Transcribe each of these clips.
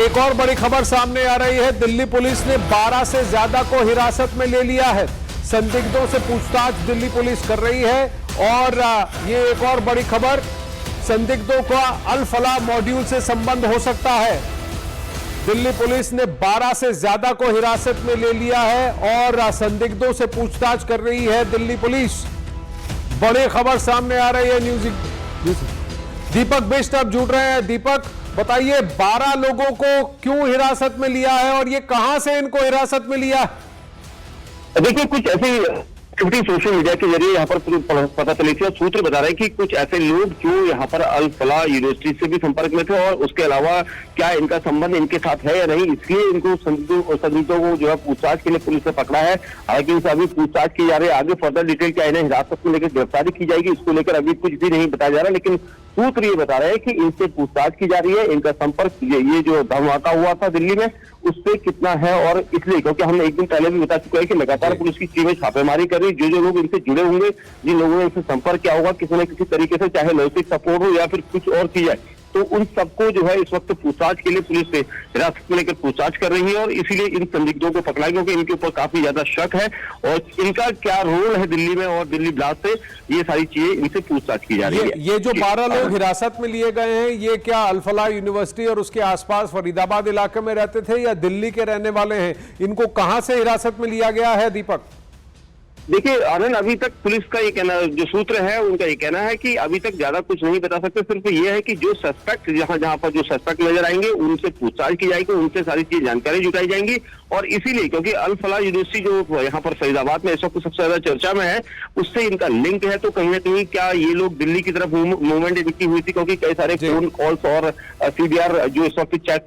एक और बड़ी खबर सामने आ रही है। दिल्ली पुलिस ने 12 से ज्यादा को हिरासत में ले लिया है। संदिग्धों से पूछताछ दिल्ली पुलिस कर रही है और ये एक और बड़ी खबर, संदिग्धों का अल फलाह मॉड्यूल से संबंध हो सकता है। दिल्ली पुलिस ने 12 से ज्यादा को हिरासत में ले लिया है और संदिग्धों से पूछताछ कर रही है दिल्ली पुलिस। बड़ी खबर सामने आ रही है। न्यूज दीपक बिष्ट अब जुड़ रहे हैं। दीपक, बताइए 12 लोगों को क्यों हिरासत में लिया है और ये कहां से इनको हिरासत में लिया? देखिए, कुछ ऐसी एक्टिविटी सोशल मीडिया के जरिए यहाँ पर पता चली थी और सूत्र बता रहे हैं कि कुछ ऐसे लोग जो यहाँ पर अल फलाह यूनिवर्सिटी से भी संपर्क में थे और उसके अलावा क्या इनका संबंध इनके साथ है या नहीं, इसलिए इनको संदिग्धों को जो है पूछताछ के लिए पुलिस ने पकड़ा है। हालांकि इनसे अभी पूछताछ की जा रही है। आगे फर्दर डिटेल क्या इन्हें हिरासत में लेकर गिरफ्तारी की जाएगी, इसको लेकर अभी कुछ भी नहीं बताया जा रहा। लेकिन सूत्र ये बता रहे हैं कि इनसे पूछताछ की जा रही है, इनका संपर्क ये जो धमाका हुआ था दिल्ली में उससे कितना है, और इसलिए क्योंकि हमने एक दिन पहले भी बता चुका है कि लगातार पुलिस की टीमें छापेमारी कर रही है। जो लोग इनसे जुड़े होंगे, जिन लोगों ने इनसे संपर्क किया होगा किसी न किसी तरीके से, चाहे लॉजिस्टिक सपोर्ट हो या फिर कुछ और की जाए, तो उन सबको जो है इस वक्त पूछताछ के लिए पुलिस से हिरासत में लेकर पूछताछ कर रही है और इसीलिए इन संदिग्धों को पकड़ा, क्योंकि इनके ऊपर काफी ज्यादा शक है और इनका क्या रोल है दिल्ली में और दिल्ली ब्लास्ट से, ये सारी चीजें इनसे पूछताछ की जा रही है। ये जो 12 लोग हिरासत में लिए गए हैं, ये क्या अल फलाह यूनिवर्सिटी और उसके आसपास फरीदाबाद इलाके में रहते थे या दिल्ली के रहने वाले हैं? इनको कहां से हिरासत में लिया गया है दीपक? देखिए आनंद, अभी तक पुलिस का ये कहना, जो सूत्र है उनका ये कहना है कि अभी तक ज्यादा कुछ नहीं बता सकते। सिर्फ ये है कि जो सस्पेक्ट जहां पर जो सस्पेक्ट नजर आएंगे उनसे पूछताछ की जाएगी, उनसे सारी चीज जानकारी जुटाई जाएंगी। और इसीलिए क्योंकि अल फलाह यूनिवर्सिटी जो यहाँ पर फरीदाबाद में इस वक्त सबसे ज्यादा चर्चा में है, उससे इनका लिंक है। तो कहीं ना कहीं क्या ये लोग दिल्ली की तरफ मूवमेंट इनकी हुई थी, क्योंकि कई सारे फोन कॉल्स और सीबीआर जो इस वक्त चेक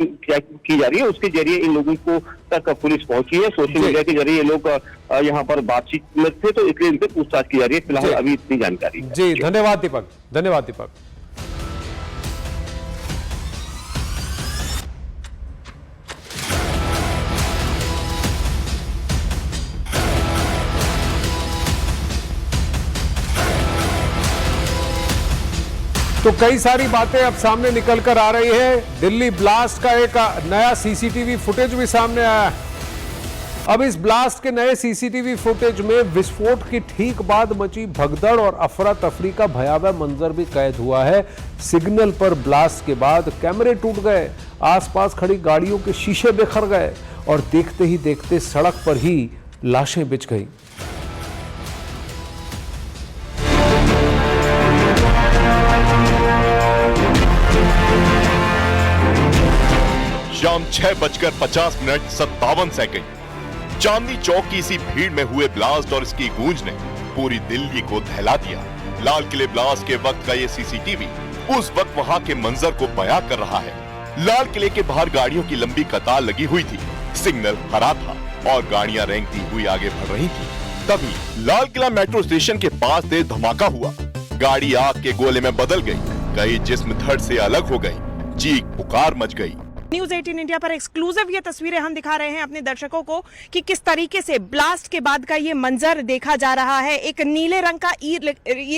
की जा रही है उसके जरिए इन लोगों को तक पुलिस पहुंची है। सोशल मीडिया के जरिए ये लोग यहाँ पर बातचीत में थे, तो इसलिए इनसे पूछताछ की जा रही है। फिलहाल अभी इतनी जानकारी। जी, धन्यवाद दीपक, धन्यवाद दीपक। तो कई सारी बातें अब सामने निकल कर आ रही है। दिल्ली ब्लास्ट का एक नया सीसीटीवी फुटेज भी सामने आया है। अब इस ब्लास्ट के नए सीसीटीवी फुटेज में विस्फोट की ठीक बाद मची भगदड़ और अफरा तफरी का भयावह मंजर भी कैद हुआ है। सिग्नल पर ब्लास्ट के बाद कैमरे टूट गए, आसपास खड़ी गाड़ियों के शीशे बिखर गए और देखते ही देखते सड़क पर ही लाशें बिछ गई। शाम 6:50 चांदनी चौक की इसी भीड़ में हुए ब्लास्ट और इसकी गूंज ने पूरी दिल्ली को दहला दिया। लाल किले ब्लास्ट के वक्त का ये सीसीटीवी उस वक्त वहां के मंजर को बयां कर रहा है। लाल किले के बाहर गाड़ियों की लंबी कतार लगी हुई थी, सिग्नल हरा था और गाड़ियां रेंगती हुई आगे बढ़ रही थी। तभी लाल किला मेट्रो स्टेशन के पास तेज धमाका हुआ। गाड़ी आग के गोले में बदल गई, कई जिस्म धड़ से अलग हो गई, चीख पुकार मच गई। न्यूज 18 इंडिया पर एक्सक्लूसिव ये तस्वीरें हम दिखा रहे हैं अपने दर्शकों को कि किस तरीके से ब्लास्ट के बाद का ये मंजर देखा जा रहा है। एक नीले रंग का ई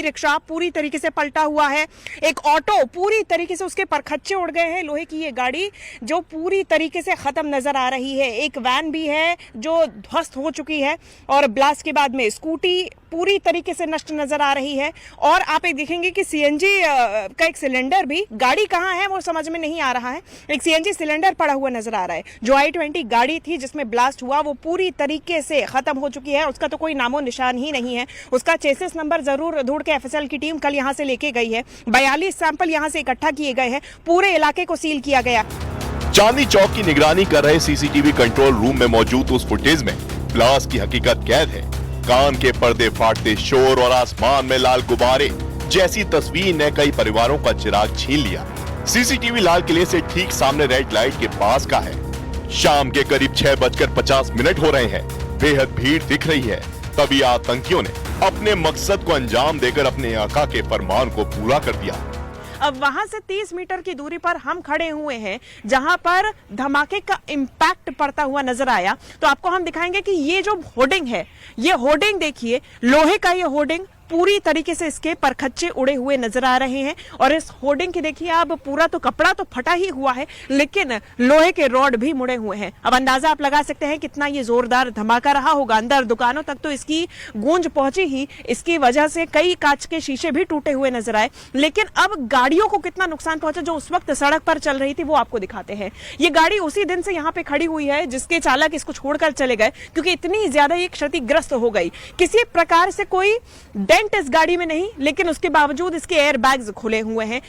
रिक्शा पूरी तरीके से पलटा हुआ है, एक ऑटो पूरी तरीके से उसके परखच्चे उड़ गए हैं, लोहे की ये गाड़ी जो पूरी तरीके से खत्म नजर आ रही है, एक वैन भी है जो ध्वस्त हो चुकी है और ब्लास्ट के बाद में स्कूटी पूरी तरीके से नष्ट नजर आ रही है। और आप एक देखेंगे कि सीएनजी का एक सिलेंडर भी, गाड़ी कहाँ है वो समझ में नहीं आ रहा है, एक सीएनजी सिलेंडर पड़ा हुआ नजर आ रहा है। जो i20 गाड़ी थी जिसमें ब्लास्ट हुआ वो पूरी तरीके से खत्म हो चुकी है, उसका तो कोई नामो निशान ही नहीं है। उसका चेसिस नंबर जरूर ढूंढ के एफएसएल की टीम कल यहां से लेके गई है। 42 सैंपल यहां से इकट्ठा किए गए हैं, पूरे इलाके को सील किया गया। चांदनी चौक की निगरानी कर रहे सीसीटीवी कंट्रोल रूम में मौजूद उस फुटेज में ब्लास्ट की हकीकत कैद है। कान के पर्दे फाटते शोर और आसमान में लाल गुब्बारे जैसी तस्वीर ने कई परिवारों का चिराग छीन लिया। सीसीटीवी लाल किले से ठीक सामने रेड लाइट के पास का है। शाम के करीब 6:50 हो रहे हैं। बेहद भीड़ दिख रही है। तभी आतंकियों ने अपने मकसद को अंजाम देकर अपने आका के फरमान को पूरा कर दिया। अब वहां से 30 मीटर की दूरी पर हम खड़े हुए हैं जहां पर धमाके का इम्पैक्ट पड़ता हुआ नजर आया। तो आपको हम दिखाएंगे कि ये जो होर्डिंग है, ये होर्डिंग देखिए, लोहे का ये होर्डिंग पूरी तरीके से इसके परखच्चे उड़े हुए नजर आ रहे हैं। और इस होर्डिंग की देखिए आप, पूरा तो कपड़ा तो फटा ही हुआ है, लेकिन लोहे के रॉड भी मुड़े हुए हैं। अब अंदाजा आप लगा सकते हैं कितना ये जोरदार धमाका रहा होगा। अंदर दुकानों तक तो इसकी गूंज पहुंची ही, इसकी वजह से कई कांच के शीशे भी टूटे हुए नजर आए। लेकिन अब गाड़ियों को कितना नुकसान पहुंचा जो उस वक्त सड़क पर चल रही थी, वो आपको दिखाते हैं। ये गाड़ी उसी दिन से यहां पे खड़ी हुई है जिसके चालक इसको छोड़कर चले गए, क्योंकि इतनी ज्यादा ये क्षतिग्रस्त हो गई। किसी प्रकार से कोई डेंट इस गाड़ी में नहीं, लेकिन उसके बावजूद इसके एयर बैग्स खुले हुए हैं।